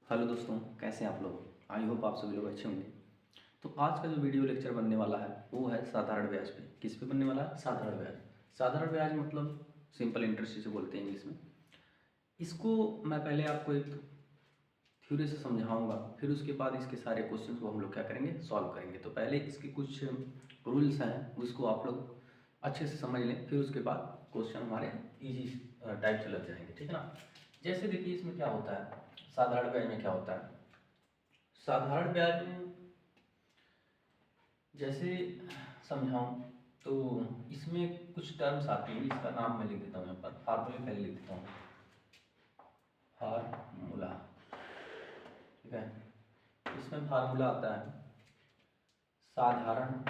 Hello दोस्तों, कैसे हैं आप लोग। आई होप आप सभी लोग अच्छे होंगे। तो आज का जो वीडियो लेक्चर बनने वाला है वो है साधारण ब्याज पे। किस पे बनने वाला है? साधारण ब्याज। साधारण ब्याज मतलब सिंपल इंटरेस्ट जिसे बोलते हैं इंग्लिश में। इसको मैं पहले आपको एक थ्योरी से समझाऊंगा, फिर उसके बाद इसके सारे क्वेश्चन को हम लोग क्या करेंगे, सॉल्व करेंगे। तो पहले इसके कुछ रूल्स हैं, उसको आप लोग अच्छे से समझ लें, फिर उसके बाद क्वेश्चन हमारे ईजी टाइप से लग जाएंगे, ठीक है ना। जैसे देखिए इसमें क्या होता है, साधारण ब्याज में क्या होता है। साधारण ब्याज में जैसे समझाऊं तो इसमें कुछ टर्म्स आती हैं, इसका नाम मैं लिख देता हूँ यहाँ पर, फार्मूले पहले लिख देता हूँ। फार्मूला, ठीक है। इसमें फार्मूला आता है साधारण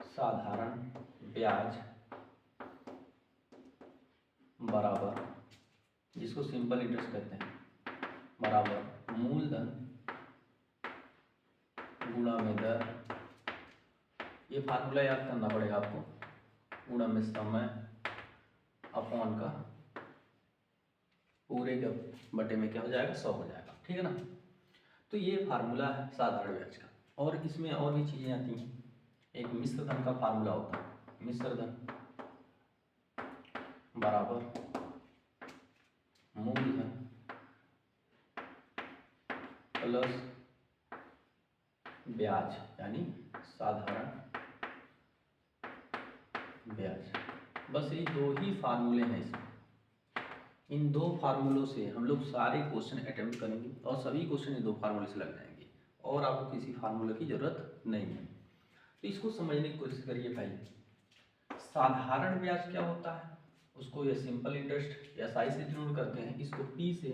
साधारण ब्याज बराबर, जिसको सिंपल इंटरेस्ट कहते हैं, बराबर मूलधन गुणा में दर। ये फार्मूला याद करना पड़ेगा आपको। गुणा में समय अपॉन का पूरे के बटे में क्या हो जाएगा, 100 हो जाएगा, ठीक है ना। तो ये फार्मूला है साधारण ब्याज का। और इसमें और भी चीज़ें आती हैं। एक मिश्र धन का फार्मूला होता है, मिश्र धन बराबर मूलधन प्लस ब्याज, यानी साधारण ब्याज। बस ये दो ही फार्मूले हैं इसमें। इन दो फार्मूलों से हम लोग सारे क्वेश्चन अटेम्प्ट करेंगे और सभी क्वेश्चन इन दो फार्मूले से लग जाएंगे और आपको किसी फार्मूले की ज़रूरत नहीं है। तो इसको समझने की कोशिश करिए। पहले साधारण ब्याज क्या होता है, उसको या सिंपल इंटरेस्ट या साई से डिनोट करते हैं, इसको पी से,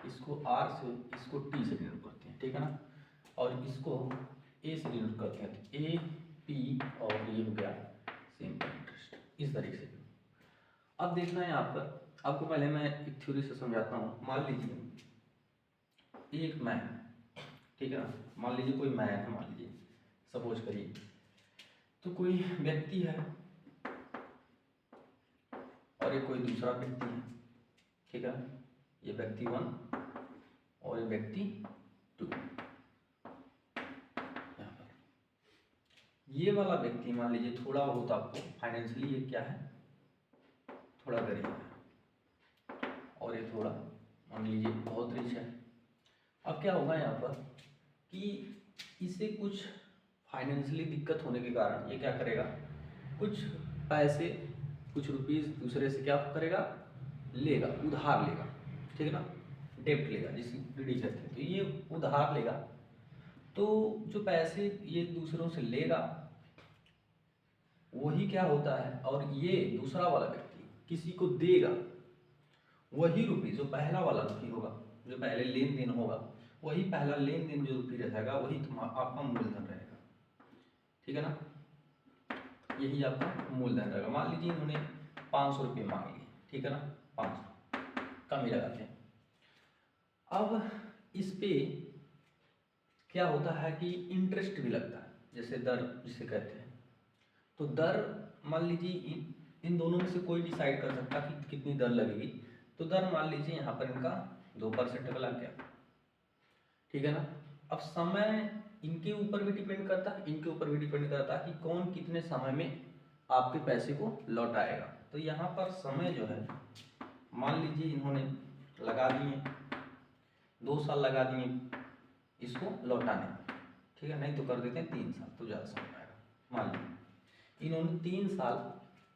इसको आर से, इसको टी से डिनोट करते हैं, ठीक है ना। और इसको ए से डिनोट करते हैं, तो ए पी और ये हो गया सिंपल इंटरेस्ट, इस तरीके से। अब देखना है यहाँ पर, आपको पहले मैं एक थ्योरी से समझाता हूँ। मान लीजिए एक मैन, ठीक है ना, मान लीजिए कोई मैन है, मान लीजिए सपोज करिए, तो कोई व्यक्ति है और ये कोई दूसरा व्यक्ति है, ठीक है। ये व्यक्ति 1 और ये व्यक्ति 2। यहाँ पर ये वाला व्यक्ति मान लीजिए थोड़ा बहुत आपको फाइनेंशियली ये क्या है, थोड़ा गरीब है, और ये थोड़ा मान लीजिए बहुत रिच है। अब क्या होगा यहाँ पर कि इसे कुछ फाइनेंशियली दिक्कत होने के कारण ये क्या करेगा, कुछ पैसे, कुछ रुपीस दूसरे से क्या करेगा, लेगा, उधार लेगा, ठीक है ना, डेप्ट लेगा जिसे डी कहते हैं। तो ये उधार लेगा, तो जो पैसे ये दूसरों से लेगा वही क्या होता है, और ये दूसरा वाला व्यक्ति किसी को देगा, वही रुपये जो पहला वाला रुपये होगा, जो पहले लेन देन होगा, वही पहला लेन देन जो रुपये रहेगा वही आपका मूलधन रहेगा, ठीक है ना। यही आपका मूलधन रहेगा। मान लीजिए इन्होंने 500 रुपये मांग लिए, ठीक है ना, 500 कम ही लगाते हैं। अब इस पे क्या होता है कि इंटरेस्ट भी लगता है, जैसे दर जिसे कहते हैं। तो दर मान लीजिए इन दोनों में से कोई डिसाइड कर सकता कि कितनी दर लगेगी। तो दर मान लीजिए यहाँ पर इनका 2% का लग गया, ठीक है ना। अब समय इनके ऊपर भी डिपेंड करता है, इनके ऊपर भी डिपेंड करता है कि कौन कितने समय में आपके पैसे को लौटाएगा। तो यहाँ पर समय जो है, मान लीजिए इन्होंने लगा दिए 2 साल लगा दिए इसको लौटाने में, ठीक है, नहीं तो कर देते हैं 3 साल, तो ज़्यादा समय आएगा। मान लीजिए इन्होंने 3 साल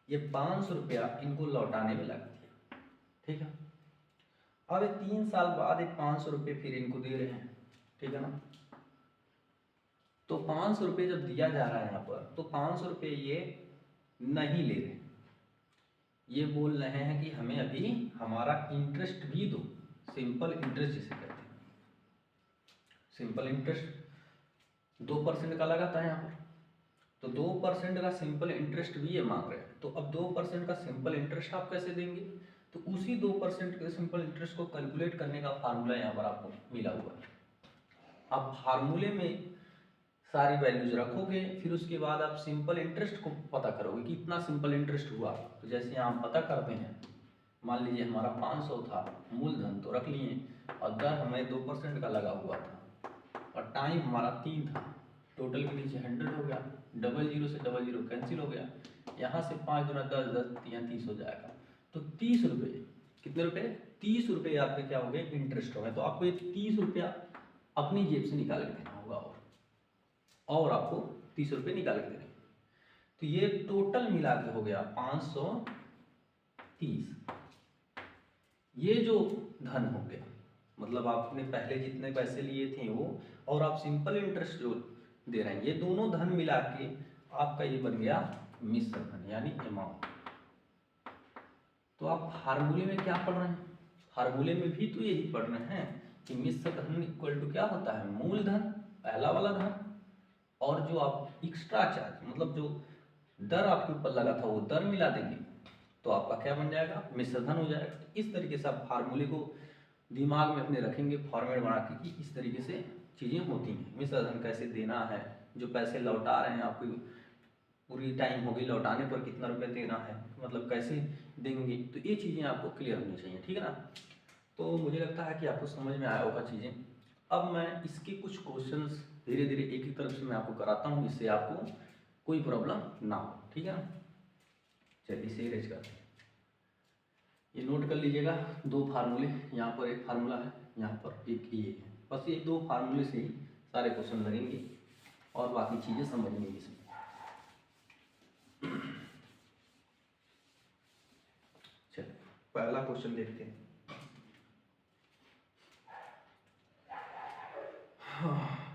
ये 500 रुपया इनको लौटाने में लगा दिया, ठीक है। अब ये 3 साल बाद एक 500 रुपये फिर इनको दे रहे हैं, ठीक है ना। तो 500 रुपये जब दिया जा रहा है यहाँ पर, तो 500 रुपये ये नहीं ले रहे, ये बोल रहे हैं कि हमें अभी हमारा इंटरेस्ट भी दो, सिंपल इंटरेस्ट जिसे कहते हैं। सिंपल इंटरेस्ट 2% का लगा था यहाँ पर, तो 2% का सिंपल इंटरेस्ट भी ये मांग रहे हैं। तो अब 2% का सिंपल इंटरेस्ट आप कैसे देंगे, तो उसी 2% के सिंपल इंटरेस्ट को कैलकुलेट करने का फार्मूला यहाँ पर आपको मिला हुआ है। आप फार्मूले में सारी वैल्यूज रखोगे, फिर उसके बाद आप सिंपल इंटरेस्ट को पता करोगे कि इतना सिंपल इंटरेस्ट हुआ। तो जैसे यहाँ हम पता करते हैं, मान लीजिए हमारा 500 था मूलधन तो रख लिए, और दर हमें 2% का लगा हुआ था, और टाइम हमारा 3 था, टोटल के नीचे 100 हो गया, डबल जीरो से डबल जीरो कैंसिल हो गया, यहाँ से 5 दूना 10, 10 यहाँ 30 हो जाएगा। तो 30 रुपये, कितने रुपये? 30 रुपये आपके क्या हो गए? इंटरेस्ट हो गए। तो आपको ये 30 रुपया अपनी जेब से निकाल के देना होगा, और आपको 30 रुपये निकाल के देने। तो ये टोटल मिला के हो गया 530। ये जो धन हो गया, मतलब आपने पहले जितने पैसे लिए थे वो, और आप सिंपल इंटरेस्ट जो दे रहे हैं, ये दोनों धन मिला के आपका ये बन गया मिश्र धन यानी अमाउंट। तो आप फार्मूले में क्या पढ़ रहे हैं? फार्मूले में भी तो यही पढ़ रहे हैं कि मिश्र धन इक्वल टू क्या होता है? मूलधन, पहला वाला धन, और जो आप एक्स्ट्रा चार्ज मतलब जो दर आपके ऊपर लगा था वो दर मिला देंगे तो आपका क्या बन जाएगा? मिश्र धन हो जाएगा। तो इस तरीके से आप फार्मूले को दिमाग में अपने रखेंगे, फॉर्मेट बना के कि इस तरीके से चीज़ें होती हैं। मिश्र धन कैसे देना है, जो पैसे लौटा रहे हैं आपकी पूरी टाइम हो गई, लौटाने पर कितना रुपये देना है, मतलब कैसे देंगे, तो ये चीज़ें आपको क्लियर होनी चाहिए, ठीक है ना। तो मुझे लगता है कि आपको समझ में आया होगा चीज़ें। अब मैं इसके कुछ क्वेश्चंस धीरे धीरे एक एक तरफ से मैं आपको कराता हूँ, जिससे आपको कोई प्रॉब्लम ना हो, ठीक है ना। चलिए इसे इरेज करते हैं। ये नोट कर लीजिएगा, 2 फार्मूले, यहाँ पर एक फार्मूला है, यहाँ पर एक ये है। बस ये 2 फार्मूले से ही सारे क्वेश्चन लगेंगे और बाकी चीज़ें समझ में इसमें। चलिए पहला क्वेश्चन देखते हैं।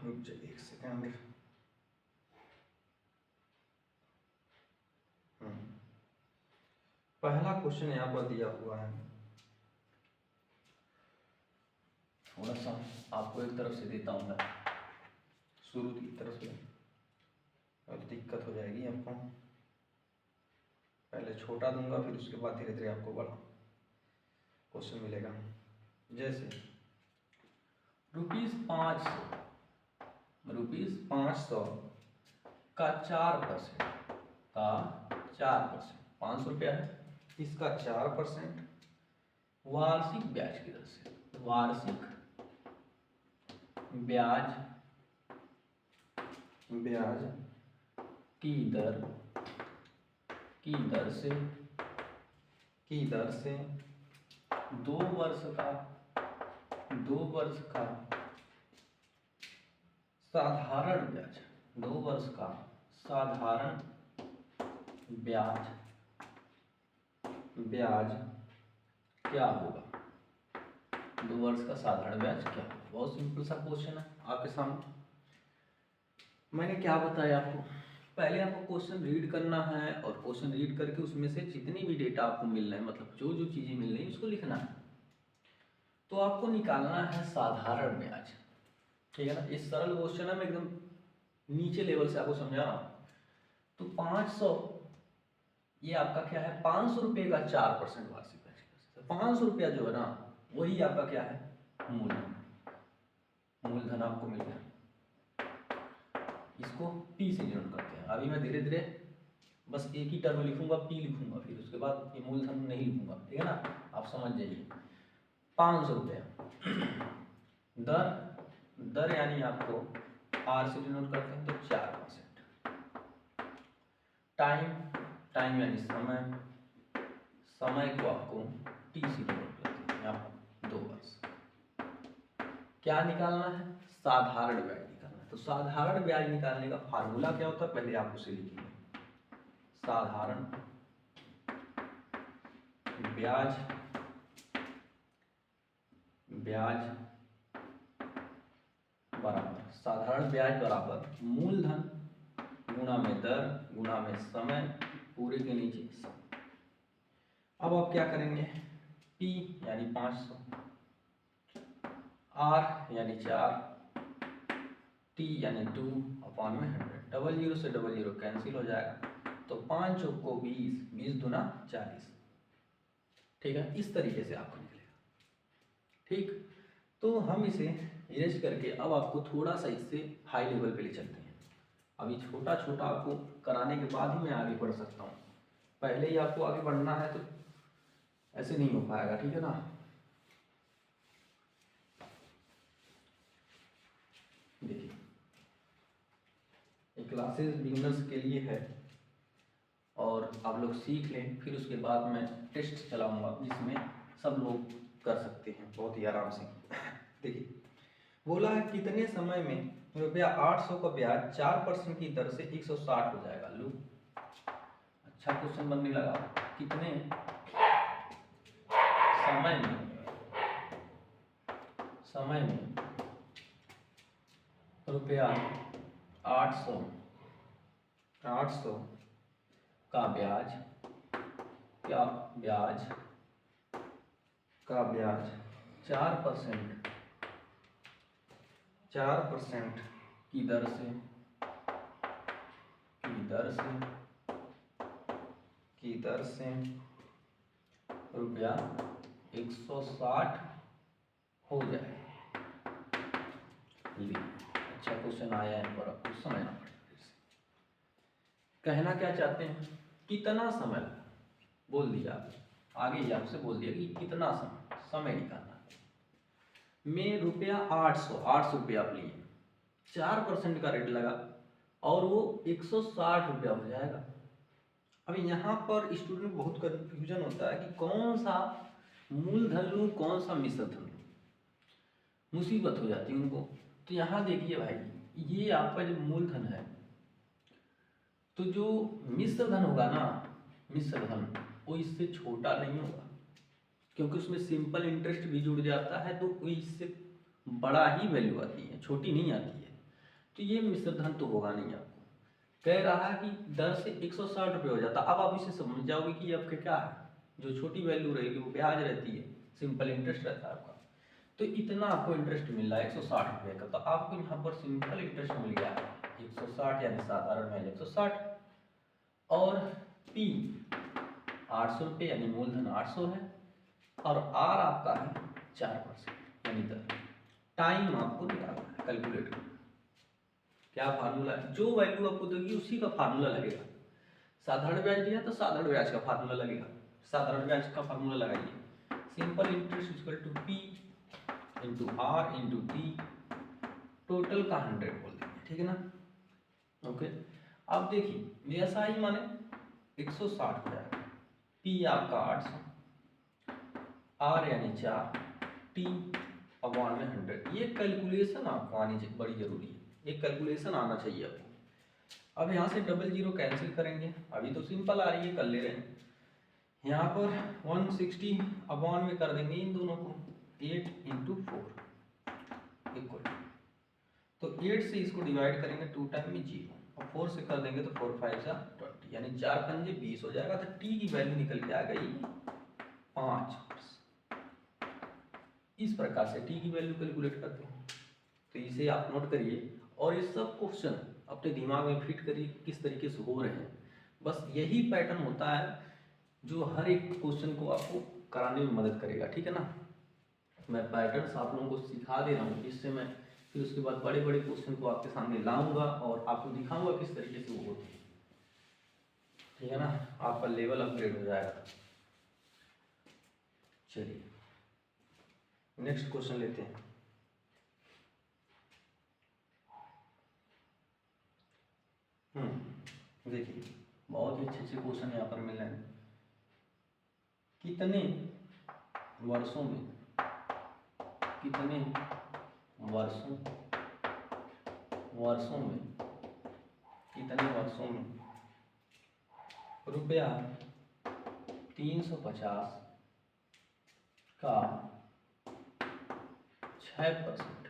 रुक जाइए एक सेकंड। पहला क्वेश्चन यहाँ पर दिया हुआ है, थोड़ा सा आपको एक तरफ से देता हूँ मैं, शुरू की तरफ से, अब दिक्कत हो जाएगी आपको। पहले छोटा दूंगा, फिर उसके बाद धीरे धीरे आपको बड़ा क्वेश्चन मिलेगा। जैसे ₹500 का 4%, का 4%, 500 रुपया है, इसका 4% वार्षिक ब्याज की दर से, वार्षिक ब्याज की दर से 2 वर्ष का साधारण ब्याज, 2 वर्ष का साधारण ब्याज क्या होगा? 2 वर्ष का साधारण ब्याज क्या होगा? बहुत सिंपल सा क्वेश्चन है आपके सामने। मैंने क्या बताया आपको? पहले आपको क्वेश्चन रीड करना है, और क्वेश्चन रीड करके उसमें से जितनी भी डेटा आपको मिल रहे हैं, मतलब जो जो चीज़ें मिल रही हैं उसको लिखना है। तो आपको निकालना है साधारण ब्याज, ठीक है ना। ये सरल क्वेश्चन है, मैं एकदम नीचे लेवल से आपको समझा रहा हूँ। तो 500, ये आपका क्या है? 500 रुपये का 4% वार्षिक ब्याज। 500 रुपया जो है ना, वही आपका क्या है? मूलधन आपको मिल गया। इसको P से डिनोट करते हैं। अभी मैं धीरे धीरे बस एक ही टर्म लिखूंगा, P लिखूंगा, फिर उसके बाद ये मूलधन नहीं लिखूंगा, ठीक है ना, आप समझ जाइए। 500 रुपया दर यानी आपको R से डिनोट करते हैं तो 4%। टाइम यानी समय को आपको T से डिनोट करते हैं, यहाँ 2 वर्ष। क्या निकालना है? साधारण ब्याज निकालना है। तो साधारण ब्याज निकालने का फार्मूला क्या होता है, पहले आप उसे लिखेंगे। साधारण ब्याज बराबर मूलधन गुणा में दर गुणा में समय पूरे के नीचे समय। अब आप क्या करेंगे? P यानी 500, R यानी 4, T यानी 2/100, डबल जीरो से डबल जीरो कैंसिल हो जाएगा, तो 5 चौक को 20, 20 दूना 40, ठीक है। इस तरीके से आपको निकलेगा, ठीक। तो हम इसे इरेज करके अब आपको थोड़ा सा इससे हाई लेवल पे ले चलते हैं। अभी छोटा छोटा आपको कराने के बाद ही मैं आगे बढ़ सकता हूँ। पहले ही आपको आगे बढ़ना है तो ऐसे नहीं हो पाएगा, ठीक है ना। देखिए ये क्लासेस बिगिनर्स के लिए है और आप लोग सीख लें, फिर उसके बाद मैं टेस्ट चलाऊंगा जिसमें सब लोग कर सकते हैं बहुत ही आराम से। देखिए बोला है कितने समय में ₹800 का ब्याज 4% की दर से 160 हो जाएगा। लो अच्छा क्वेश्चन बनने लगा। कितने समय में रुपया 800 का ब्याज का ब्याज 4% की दर से रुपया 160 हो जाए। अच्छा क्वेश्चन आया है पर आपको समझना पड़ेगा। कहना क्या चाहते हैं, कितना समय बोल दिया, आगे ही आपसे बोल दिया कि कितना समय निकालना है। मैं रुपया 800 रुपया आप लिए, 4% का रेट लगा और वो 160 रुपया हो जाएगा। अब यहाँ पर स्टूडेंट को बहुत कंफ्यूजन होता है कि कौन सा मूलधन लूँ कौन सा मिश्र धन लूँ, मुसीबत हो जाती है उनको। तो यहाँ देखिए भाई, ये आपका जो मूलधन है, तो जो मिश्र धन होगा ना, मिश्र धन वो इससे छोटा नहीं होगा, क्योंकि उसमें सिंपल इंटरेस्ट भी जुड़ जाता है, तो वो इससे बड़ा ही वैल्यू आती है, छोटी नहीं आती है। तो ये मिश्र धन तो होगा नहीं। आपको कह रहा है कि दर से 160 रुपये हो जाता। अब आप इसे समझ जाओगे कि आपके क्या है, जो छोटी वैल्यू रहेगी वो ब्याज रहती है, सिंपल इंटरेस्ट रहता है आपका। तो इतना आपको इंटरेस्ट मिल रहा है 160 रुपये का, तो आपको यहाँ पर सिंपल इंटरेस्ट मिल गया है 160, यानी साधारण ब्याज 160। और P 800 रुपये यानी मूलधन 800 है, और R आपका है 4% यानी दर। टाइम आपको निकालना है, कैलकुलेट करना। क्या फार्मूला है, जो वैल्यू आपको देगी उसी का फार्मूला लगेगा। साधारण ब्याज दिया तो साधारण ब्याज का फार्मूला लगेगा, साधारण ब्याज का फार्मूला लगाइए। Simple interest equal to P into R into T, total का 100 बोल देंगे, ठीक है ना। ओके, अब देखिए ऐसा ही माने 160 हो जाएगा। P आपका 800, R यानी 4, T अपॉन में 100। ये कैलकुलेशन आपको आनी बड़ी जरूरी है, ये कैलकुलेशन आना चाहिए आपको। अब यहाँ से डबल जीरो कैंसिल करेंगे, अभी तो सिंपल आ रही है, कर ले रहे हैं। यहाँ पर 160 अपॉन में कर देंगे इन दोनों को, 8 इंटू 4 इक्वल, तो 8 से इसको डिवाइड करेंगे 2 टाइम में 0, और 4 से कर देंगे तो 4 5 जा 20, यानी 4 पंजे 20 हो जाएगा। तो टी की वैल्यू निकल के आ गई 5। इस प्रकार से टी की वैल्यू कैलकुलेट करते हैं। तो इसे आप नोट करिए और ये सब क्वेश्चन अपने दिमाग में फिट करिए किस तरीके से हो रहे हैं। बस यही पैटर्न होता है जो हर एक क्वेश्चन को आपको कराने में मदद करेगा, ठीक है ना। मैं पैटर्न्स आप लोगों को सिखा दे रहा हूँ, जिससे मैं फिर उसके बाद बड़े बड़े क्वेश्चन को आपके सामने लाऊंगा और आपको दिखाऊंगा किस तरीके से वो होते हैं, ठीक है ना। आपका लेवल अपग्रेड हो जाएगा। चलिए नेक्स्ट क्वेश्चन लेते हैं। देखिए बहुत ही अच्छे अच्छे क्वेश्चन यहाँ पर मिल रहे हैं। कितने वर्षों में रुपया 350 का 6%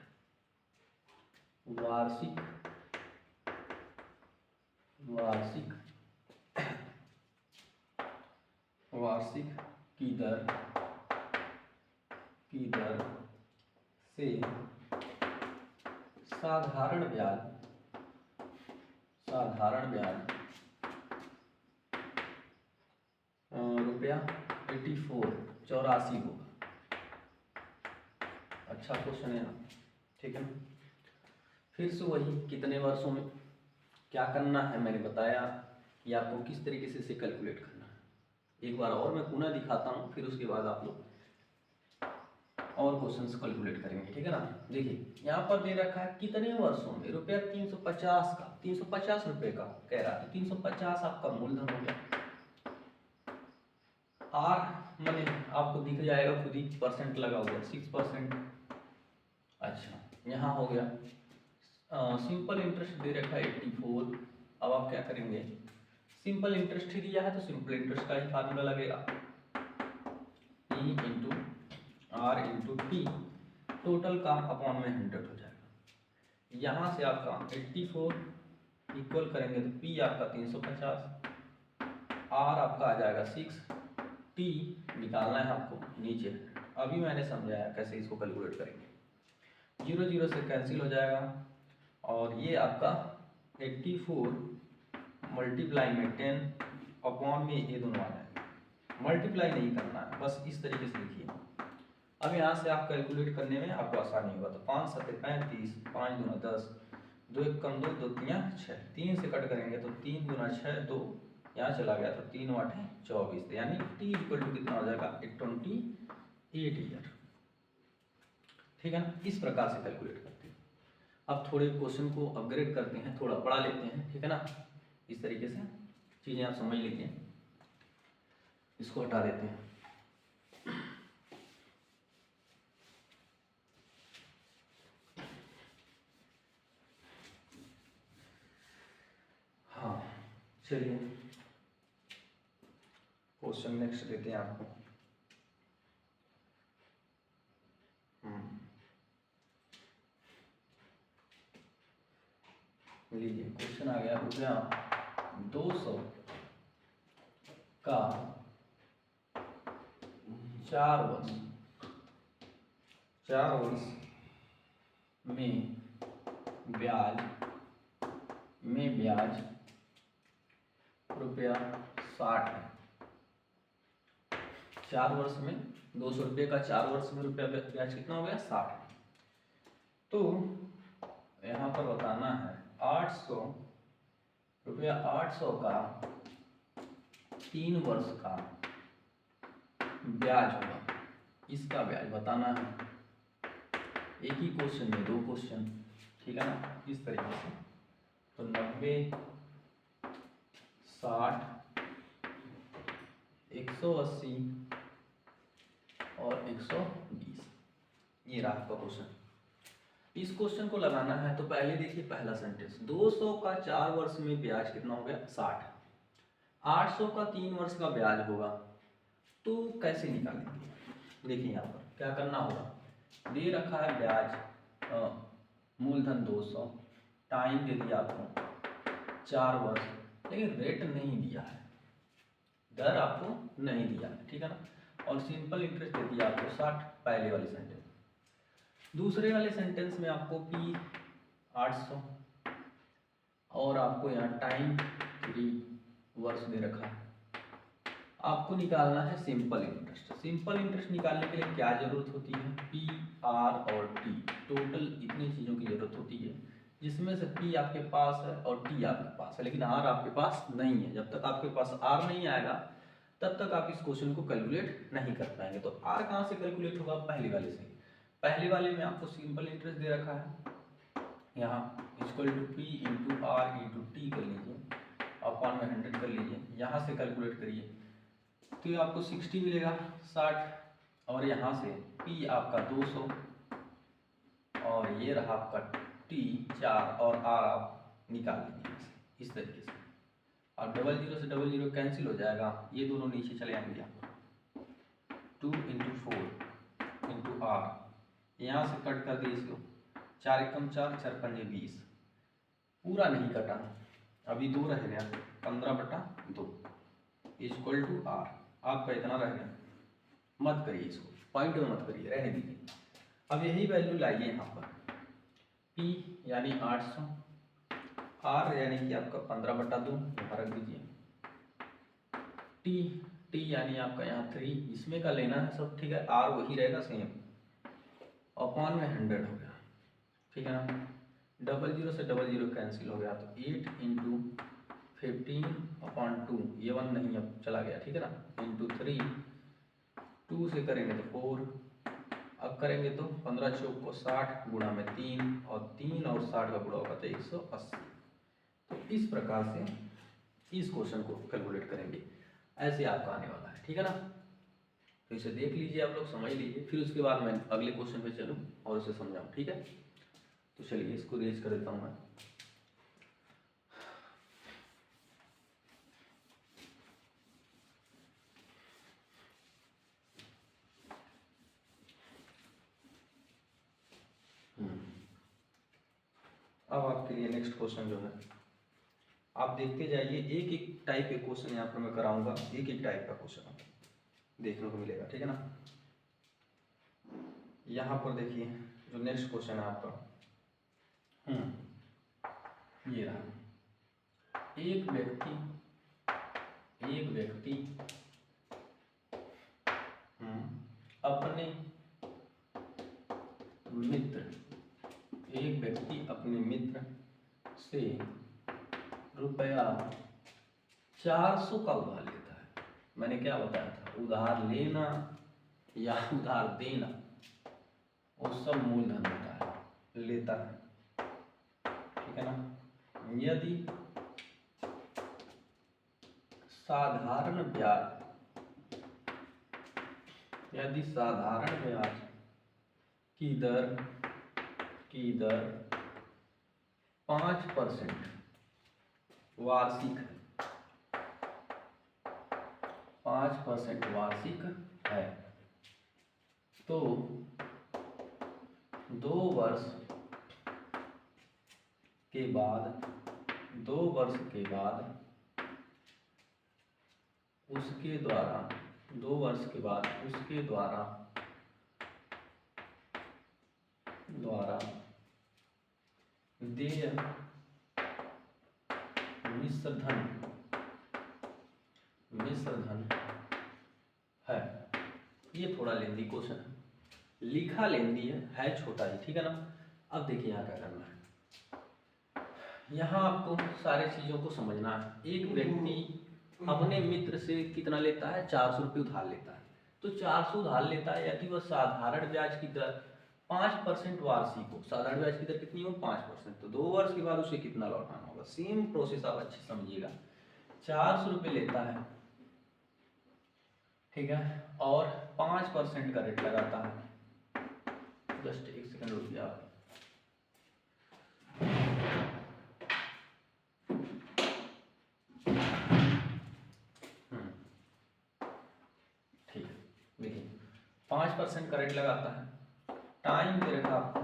वार्षिक की दर से साधारण ब्याज रुपया 84 होगा। अच्छा क्वेश्चन है ना, ठीक है ना। फिर से वही कितने वर्षों में क्या करना है, मैंने बताया कि आपको किस तरीके से इसे कैलकुलेट करना है। एक बार और मैं पुनः दिखाता हूँ, फिर उसके बाद आप लोग और क्वेश्चंस कैलकुलेट करेंगे, ठीक है ना। देखिए यहाँ पर दे रखा है कितने वर्षों में रुपया 350 का, 350 रुपये का कह रहा है, तो 350 आपका मूलधन हो गया। आर मैंने आपको दिख जाएगा खुद ही, परसेंट लगा हुआ 6%। अच्छा यहाँ हो गया सिंपल इंटरेस्ट दे रखा है 84। अब आप क्या करेंगे, सिंपल इंटरेस्ट ही दिया है तो सिंपल इंटरेस्ट का ही फार्मूला लगेगा, E into R into T, total का अपॉन में 100 हो जाएगा। यहाँ से आपका 84 इक्वल करेंगे तो P आपका 350, R आपका आ जाएगा 6, T निकालना है आपको नीचे। अभी मैंने समझाया कैसे इसको कैलकुलेट करेंगे। 0 0 से कैंसिल हो जाएगा और ये आपका 84 मल्टीप्लाई में 10 अपॉन में ये दोनों आ जाएगा। मल्टीप्लाई नहीं करना है, बस इस तरीके से लिखिए। अब यहाँ से आप कैलकुलेट करने में आपको आसानी होगा। तो 5 7 35, 5 दूना 10, 2 1 कम 2, 2 3 6, 3 से कट करेंगे तो 3 दूना 6, 2 यहाँ चला गया तो 3 8 24, यानी t इक्वल टू कितना हो जाएगा 28 ईयर, ठीक है ना। इस प्रकार से कैलकुलेट करते हैं। अब थोड़े क्वेश्चन को अपग्रेड करते हैं, थोड़ा पढ़ा लेते हैं, ठीक है ना। इस तरीके से चीज़ें आप समझ लीजिए, इसको हटा देते हैं। हाँ चलिए क्वेश्चन नेक्स्ट देते हैं आपको। लीजिए क्वेश्चन आ गया, रुपया 200 का 4 वर्ष में ब्याज रुपया 60 है। 4 वर्ष में 200 रुपये का 4 वर्ष में रुपया ब्याज कितना हो गया 60। तो यहाँ पर बताना है 800 रुपया, 800 का 3 वर्ष का ब्याज होगा, इसका ब्याज बताना है। एक ही क्वेश्चन में 2 क्वेश्चन, ठीक है ना, इस तरीके से। तो 90 60 180 और 120, ये रहा आपका क्वेश्चन। इस क्वेश्चन को लगाना है तो पहले देखिए पहला सेंटेंस, 200 का 4 वर्ष में ब्याज कितना हो गया 60, 800 का 3 वर्ष का ब्याज होगा, तो कैसे निकालेंगे। देखिए यहाँ पर क्या करना होगा, दे रखा है ब्याज मूलधन 200, टाइम दे दिया आपको 4 वर्ष, लेकिन रेट नहीं दिया है, दर आपको नहीं दिया है, ठीक है ना। और सिंपल इंटरेस्ट दे दिया आपको 60, पहले वाले सेंटेंस। दूसरे वाले सेंटेंस में आपको P 800 और आपको यहाँ टाइम 3 वर्ष दे रखा है। आपको निकालना है सिंपल इंटरेस्ट। सिंपल इंटरेस्ट निकालने के लिए क्या जरूरत होती है, P, R और T, टोटल इतनी चीज़ों की जरूरत होती है, जिसमें से P आपके पास है और T आपके पास है, लेकिन R आपके पास नहीं है। जब तक आपके पास R नहीं आएगा तब तक आप इस क्वेश्चन को कैलकुलेट नहीं कर पाएंगे। तो R कहाँ से कैलकुलेट होगा, पहले वाले से। पहले वाले में आपको सिंपल इंटरेस्ट दे रखा है, यहाँ equal to P into R into T कर लीजिए, अपॉन में 100 कर लीजिए, यहाँ से कैलकुलेट करिए तो ये आपको 60 मिलेगा 60, और यहाँ से P आपका 200 और ये रहा आपका T 4 और R आप निकाल लीजिए इस तरीके से। और 00 से 00 कैंसिल हो जाएगा, ये दोनों नीचे चले आएंगे आपको। 2 इंटू 4 इंटू R, यहाँ से कट कर दिए इसको, 4 एकम 4, 4 पंजे 20, पूरा नहीं कटा, अभी 2 रह गया, 15/2 इक्वल टू R। आपका इतना रह गया, मत करिए इसको, पॉइंट में मत करिए, रहने दीजिए। अब यही वैल्यू लाइए यहाँ पर, P यानी 800, R यानी कि आपका 15/2 यहाँ रख दीजिए, T यानी आपका यहाँ 3, इसमें का लेना है सब, ठीक है, R वही रहेगा सेम, अपॉन में 100 हो गया, ठीक है ना। 00 से 00 कैंसिल हो गया, तो 8 इंटू 15/2, ये 1 नहीं अब चला गया, ठीक है ना, इंटू 3, 2 से करेंगे तो 4, अब करेंगे तो 15 चौक को 60 गुणा में 3, और 3 और 60 का गुणा होगा तो 180। तो इस प्रकार से इस क्वेश्चन को कैलकुलेट करेंगे, ऐसे आपका आने वाला है, ठीक है ना। तो इसे देख लीजिए आप लोग, समझ लीजिए, फिर उसके बाद मैं अगले क्वेश्चन पे चलूँ और उसे समझाऊँ, ठीक है। तो चलिए इसको रेज कर देता हूँ मैं। अब आपके लिए नेक्स्ट क्वेश्चन जो है, आप देखते जाइए, एक एक टाइप के क्वेश्चन यहाँ पर मैं कराऊंगा, एक एक टाइप का क्वेश्चन देखने को मिलेगा, ठीक है ना। यहाँ पर देखिए जो नेक्स्ट क्वेश्चन है आपका, ये रहा। एक व्यक्ति अपने मित्र अपने मित्र से रुपया 400 का उधार लेता है। मैंने क्या बताया था, उधार लेना या उधार देना वो सब मूलधन होता है, लेता है, ठीक है ना। यदि साधारण ब्याज की दर 5% वार्षिक है, 5% वार्षिक है, तो 2 वर्ष के बाद उसके द्वारा देय मिश्र धन है। ये थोड़ा लेंदी क्वेश्चन है, लिखा लेंदी है छोटा ही, ठीक है ना। अब देखिए यहाँ क्या करना है, यहाँ आपको सारे चीजों को समझना है। एक व्यक्ति अपने मित्र से कितना लेता है, 400 रुपये उधार लेता है। तो 400 उधार लेता है, यदि वह साधारण ब्याज की दर 5% वार्षिक हो, साधारण ब्याज की दर कितनी हो, 5%, तो 2 वर्ष के बाद उसे कितना लौटाना होगा। सेम प्रोसेस आप अच्छे समझिएगा। 400 रुपये लेता है, ठीक है, और 5% का रेट लगाता है। जस्ट एक सेकंड रुकिए आप। ठीक है, देखिए 5% का रेट लगाता है, टाइम दे रखा आपको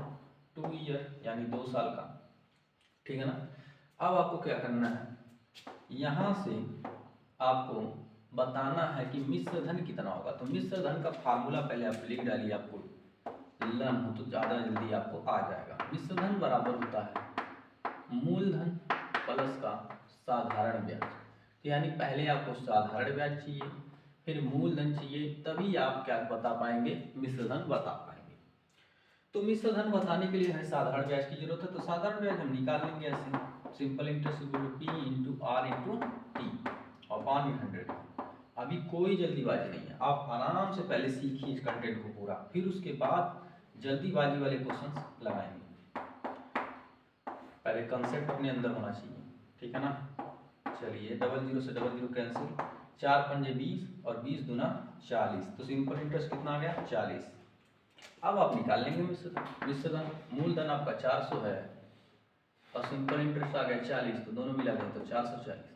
2 ईयर यानी 2 साल का, ठीक है ना। अब आपको क्या करना है, यहाँ से आपको बताना है कि मिश्र धन कितना होगा। तो मिश्र धन का फार्मूला पहले आप लिख डालिए, आपको लर्न हो तो ज़्यादा जल्दी आपको आ जाएगा। मिश्र धन बराबर होता है मूलधन प्लस का साधारण ब्याज। तो यानी पहले आपको साधारण ब्याज चाहिए, फिर मूलधन चाहिए, तभी आप क्या बता पाएंगे, मिश्र धन बता पाएंगे। तो मिश्र धन बताने के लिए हमें साधारण ब्याज की जरूरत है, तो साधारण ब्याज हम निकाल लेंगे ऐसे, simple interest P into R into T upon 100। अभी कोई जल्दीबाजी नहीं है, आप आराम से पहले सीखिए इस कंटेंट को पूरा, फिर उसके बाद जल्दीबाजी वाले क्वेश्चंस लगाएंगे। पहले कंसेप्ट अपने अंदर होना चाहिए, ठीक है ना। चलिए 00 से 00 कैंसिल, 4 पंजे 20 और 20 दूना 40, तो सिंपल इंटरेस्ट कितना आ गया, 40। अब आप निकाल लेंगे मिश्र धन। मूलधन आपका 400 है और सिंपल इंटरेस्ट आ गया 40, तो दोनों मिला दें तो 440।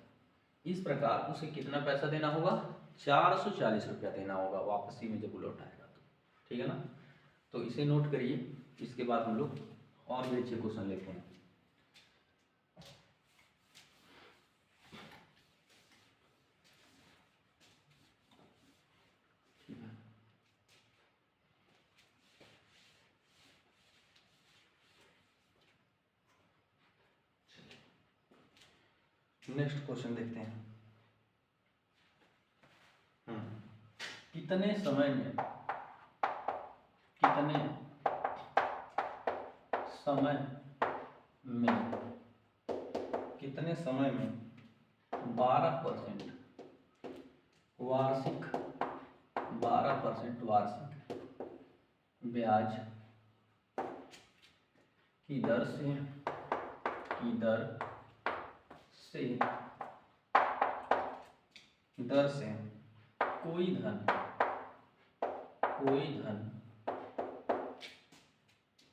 इस प्रकार उसे कितना पैसा देना होगा, 440 रुपया देना होगा वापसी में जब लौटाएगा तो, ठीक है ना। तो इसे नोट करिए, इसके बाद हम लोग और भी अच्छे क्वेश्चन लेते हैं। नेक्स्ट क्वेश्चन देखते हैं। कितने समय में 12% वार्षिक, 12% वार्षिक ब्याज की दर से कोई धन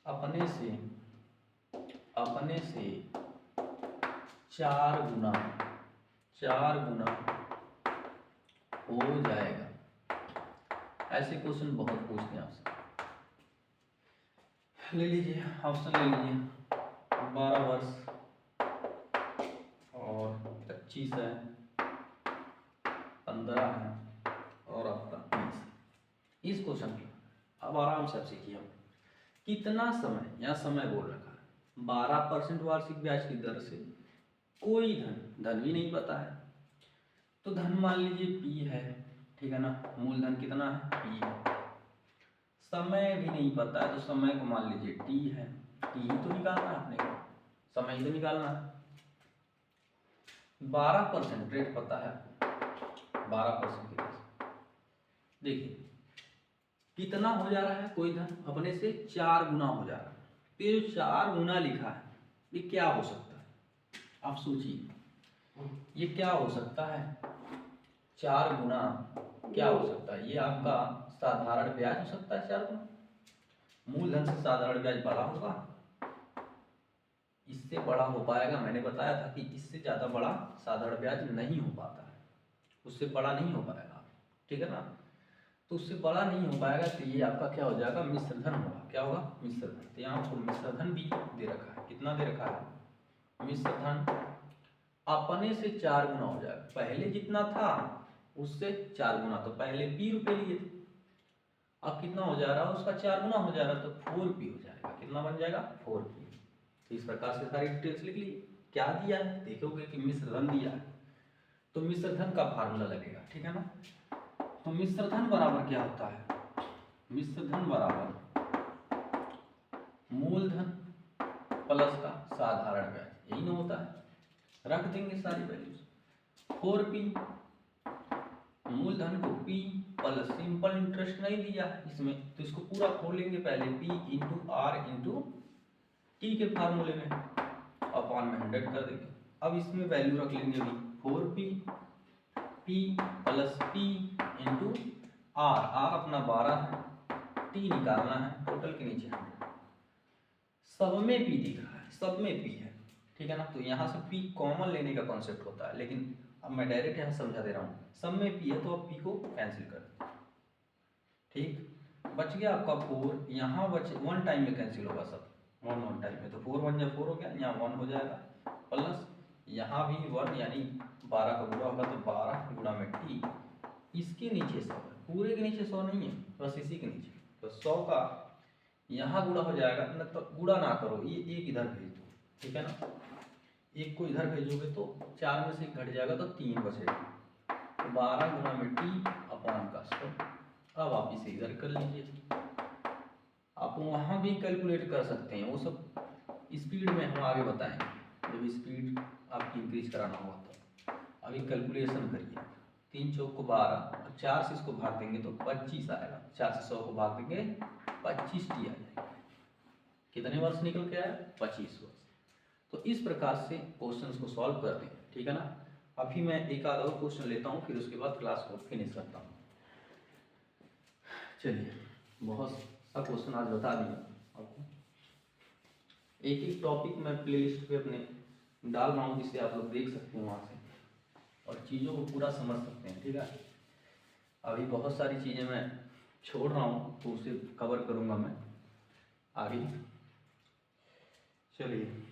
अपने से 4 गुना हो जाएगा। ऐसे क्वेश्चन बहुत पूछते हैं आपसे। ले लीजिए ऑप्शन, ले लीजिए 12 वर्ष और 25 है, 15 है और आपका 20। इस क्वेश्चन को अब आराम से आप सीखिए। कितना समय, यहाँ समय बोल रखा है, 12% वार्षिक ब्याज की दर से कोई धन भी नहीं पता है, तो धन मान लीजिए P है, ठीक है ना। मूलधन कितना है, P है। समय भी नहीं पता है, तो समय को मान लीजिए T है। T ही तो निकालना है अपने को, समय ही तो निकालना है। 12% रेट पता है, 12% की दर से देखिए कितना हो जा रहा है, कोई धन अपने से 4 गुना हो जा रहा है। तो ये जो 4 गुना लिखा है, ये क्या हो सकता है, आप सोचिए ये क्या हो सकता है। 4 गुना क्या हो सकता है, ये आपका साधारण ब्याज हो सकता है 4 गुना। मूलधन से साधारण ब्याज बड़ा होगा, इससे बड़ा हो पाएगा। मैंने बताया था कि इससे ज्यादा बड़ा साधारण ब्याज नहीं हो पाता है, उससे बड़ा नहीं हो पाएगा, ठीक है ना। तो उससे बड़ा नहीं हो पाएगा, तो ये आपका क्या हो जाएगा, मिश्र धन होगा। क्या होगा, मिश्र धन। तो यहाँ आपको मिश्र धन भी दे रखा है। कितना दे रखा है, मिश्र धन अपने से 4 गुना हो जाएगा। पहले जितना था उससे 4 गुना, तो पहले P रुपए लिए थे, अब कितना हो जा रहा है, उसका 4 गुना हो जा रहा है, तो 4P हो जाएगा। कितना बन जाएगा, 4P। तो इस प्रकार से सारी डिटेल्स लिख ली। क्या दिया है, देखोगे कि मिश्र धन दिया है, तो मिश्र धन का फार्मूला लगेगा, ठीक है ना। तो मिश्र धन बराबर क्या होता है, मिश्र धन बराबर मूलधन प्लस का साधारण ब्याज, यही ना होता है। रख देंगे सारी वैल्यूज। 4P मूलधन को P प्लस सिंपल इंटरेस्ट नहीं दिया इसमें, तो इसको पूरा खोलेंगे पहले, P into R into T के फार्मूले में, अपॉन में 100 कर देंगे। अब इसमें वैल्यू रख लेंगे अभी 4P P plus P into R अपना 12 है, T निकालना है, टोटल के नीचे 100। सब में P दिख रहा है, सब में P है, ठीक है ना। तो यहाँ से P कॉमन लेने का कॉन्सेप्ट होता है, लेकिन अब मैं डायरेक्ट यहाँ समझा दे रहा हूँ। सब में P है तो अब P को कैंसिल कर दें, ठीक। बच गया आपका 4, यहाँ बचे 1 टाइम में कैंसिल होगा सब, 1 टाइम में, तो 4 1 जा 4 हो गया, यहाँ 1 हो जाएगा, प्लस यहाँ भी 1 यानी 12 का गुणा होगा, तो 12 गुणा में T, इसके नीचे 100 है, पूरे के नीचे 100 नहीं है, बस इसी के नीचे। तो 100 का यहाँ गुणा हो जाएगा न, तो गुणा ना करो, ये एक इधर भेज दो, ठीक है ना। एक को इधर भेजोगे तो 4 में से 1 घट जाएगा, तो 3 बचेगा। तो 12 गुणा में T अपॉन का 100। अब आप इसे इधर कर लीजिए। आप वहाँ भी कैलकुलेट कर सकते हैं, वो सब स्पीड में हम आगे बताएंगे, जब स्पीड आपकी इंक्रीज कराना होगा तो। अभी कैलकुलेशन करिए, 3 चौक को 12 और 4 से इसको भाग देंगे तो 25 आएगा, 4 से 100 को भाग देंगे 25T आ जाएगा। कितने वर्ष निकल के आया, 25 वर्ष। तो इस प्रकार से क्वेश्चंस को सॉल्व कर दें, ठीक है ना। अभी मैं एक आधा और क्वेश्चन लेता हूँ, फिर उसके बाद क्लास को फिनिश करता हूँ। चलिए, बहुत सा क्वेश्चन आज बता दिया आपको। एक एक टॉपिक मैं प्लेलिस्ट पे अपने डाल रहा हूँ, जिससे आप लोग देख सकते हैं वहाँ से और चीज़ों को पूरा समझ सकते हैं, ठीक है। अभी बहुत सारी चीज़ें मैं छोड़ रहा हूँ, तो उसे कवर करूँगा मैं आगे। चलिए,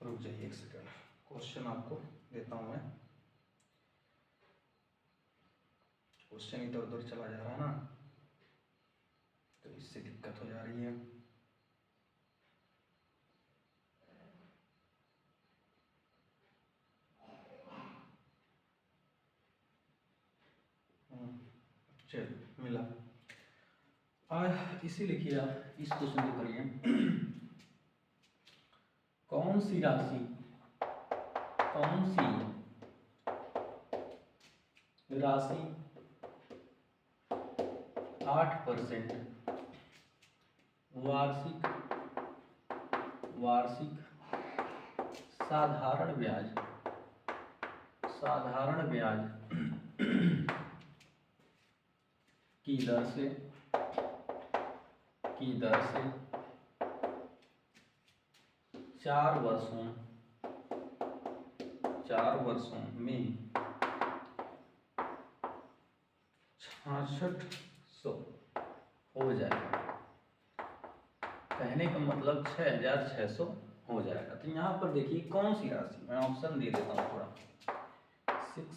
रुक जाइए एक सेकंड, क्वेश्चन आपको देता हूँ मैं। क्वेश्चन इधर उधर चला जा रहा है ना, तो इससे दिक्कत हो जा रही है। चल मिला, इसी लिखिए आप, इस क्वेश्चन को करिए। कौन सी राशि 8% वार्षिक साधारण ब्याज की दर से 4 वर्षों में 6600 हो जाएगा। कहने का मतलब 6600 हो जाएगा। तो यहाँ पर देखिए कौन सी राशि, मैं ऑप्शन दे देता हूँ थोड़ा, 600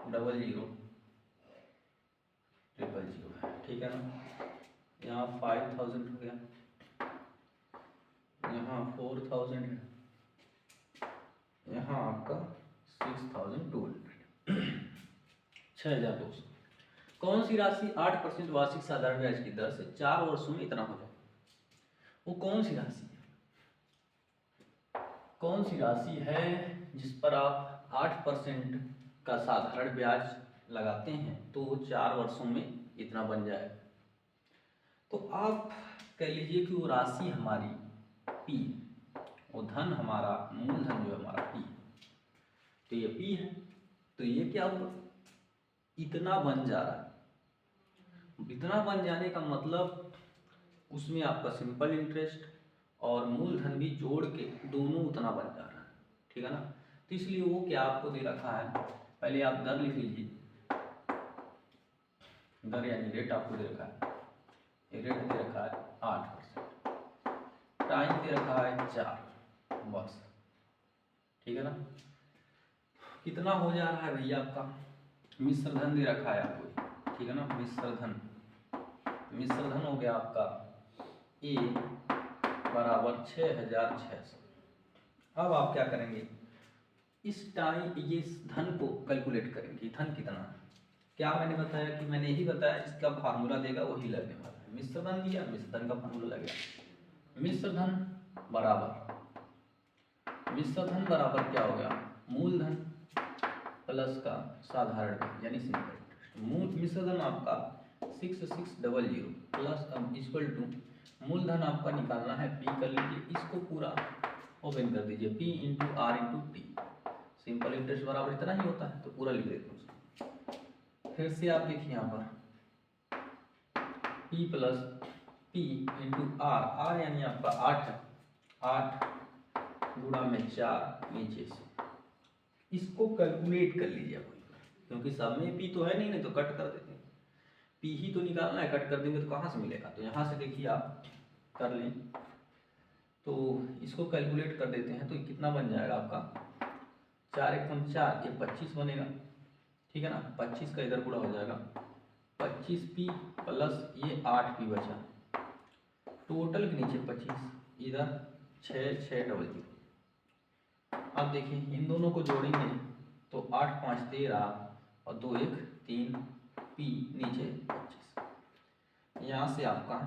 000, ठीक है ना। यहाँ 5000 हो गया, यहाँ 4000 है, यहाँ आपका 6200 6200। कौन सी राशि 8% वार्षिक साधारण ब्याज की दर से 4 वर्षों में इतना हो जाए? वो कौन सी राशि है जिस पर आप 8% का साधारण ब्याज लगाते हैं तो वो 4 वर्षों में इतना बन जाए? तो आप कह लीजिए कि वो राशि हमारी P, वो धन हमारा मूलधन जो हमारा P, तो ये P है। तो ये क्या हुआ, इतना बन जा रहा है। इतना बन जाने का मतलब उसमें आपका सिंपल इंटरेस्ट और मूलधन भी जोड़ के दोनों उतना बन जा रहा है, ठीक है ना। तो इसलिए वो क्या आपको दे रखा है, पहले आप दर लिख लीजिए, दर यानी रेट आपको दे रखा है, रेट दे रखा है 8%, टाइम दे रखा है 4 वर्ष, ठीक है ना। कितना हो जा रहा है भैया आपका, मिश्र धन दे रखा है आपको, ठीक है ना। मिश्र धन हो गया आपका A बराबर 6600। अब आप क्या करेंगे, इस टाइम ये धन को कैलकुलेट करेंगे, धन कितना है। क्या मैंने बताया कि मैंने यही बताया, इसका फार्मूला देगा वही लगने वाला है। मिश्र धन दिया, मिश्र धन का फार्मूला लगेगा। मिश्र धन बराबर क्या हो गया, मूलधन प्लस का साधारण यानी सिंपल इंटरेस्ट। मिश्र धन आपका 6600 प्लस इक्वल टू मूलधन आपका निकालना है P, कर लीजिए इसको पूरा ओपन कर दीजिए, P into R into T, simple interest बराबर इतना ही होता है, तो पूरा लिख देते हैं उसको। फिर से आप देखिए यहाँ पर P plus P into R यानी आपका 8 है, 8 गुणा में 4 नीचे से, इसको कैलकुलेट कर लीजिए आप, क्योंकि सब में P तो है नहीं तो कट कर देते हैं, P ही तो निकालना है, कट कर देंगे तो कहाँ से मिलेगा। तो यहाँ से देखिए आप कर लें, तो इसको कैलकुलेट कर देते हैं, तो कितना बन जाएगा आपका 4 एकम 4, ये 25 बनेगा, ठीक है ना। 25 का इधर पूरा हो जाएगा, 25P प्लस ये 8P बचा, टोटल के नीचे 25, इधर 6600। अब देखिए इन दोनों को जोड़ेंगे तो 8 5 13 और 2 1 3, P नीचे 25, यहाँ से आपका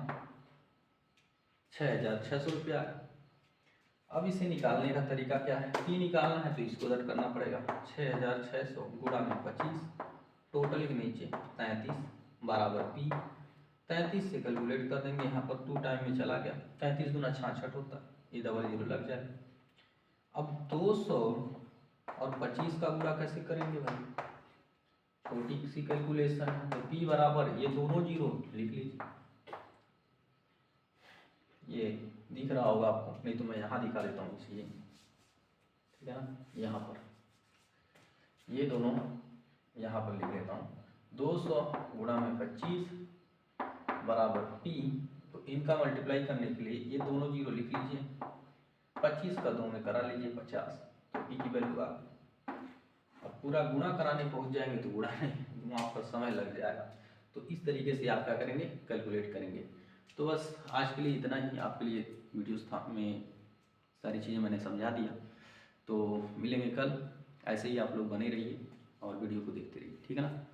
6600 रुपया। अब इसे निकालने का तरीका क्या है, P निकालना है तो इसको उलट करना पड़ेगा, 6600 गुणा में 25, टोटल के नीचे 33 बराबर P, 33 से कैलकुलेट कर देंगे, यहाँ पर 2 टाइम में चला गया, 33 गुना 66 होता है, ये डबल जीरो लग जाए। अब 200 और 25 का गुणा कैसे करेंगे भाई, छोटी सी कैलकुलेशन है। तो P बराबर ये दोनों जीरो लिख लीजिए, ये दिख रहा होगा आपको, नहीं तो मैं यहाँ दिखा देता हूँ इसलिए, ठीक है ना। यहाँ पर ये दोनों यहाँ पर लिख लेता हूँ, 200 गुणा में 25 बराबर P, तो इनका मल्टीप्लाई करने के लिए ये दोनों जीरो लिख लीजिए, 25 का 2 में करा लीजिए 50, तो P की वैल्यू आ गई। अब पूरा गुणा कराने पहुँच जाएंगे तो गुणा नहीं, वहाँ पर समय लग जाएगा। तो इस तरीके से आप क्या करेंगे, कैलकुलेट करेंगे। तो बस आज के लिए इतना ही, आपके लिए वीडियोस था में सारी चीज़ें मैंने समझा दिया। तो मिलेंगे कल, ऐसे ही आप लोग बने रहिए और वीडियो को देखते रहिए, ठीक है ना।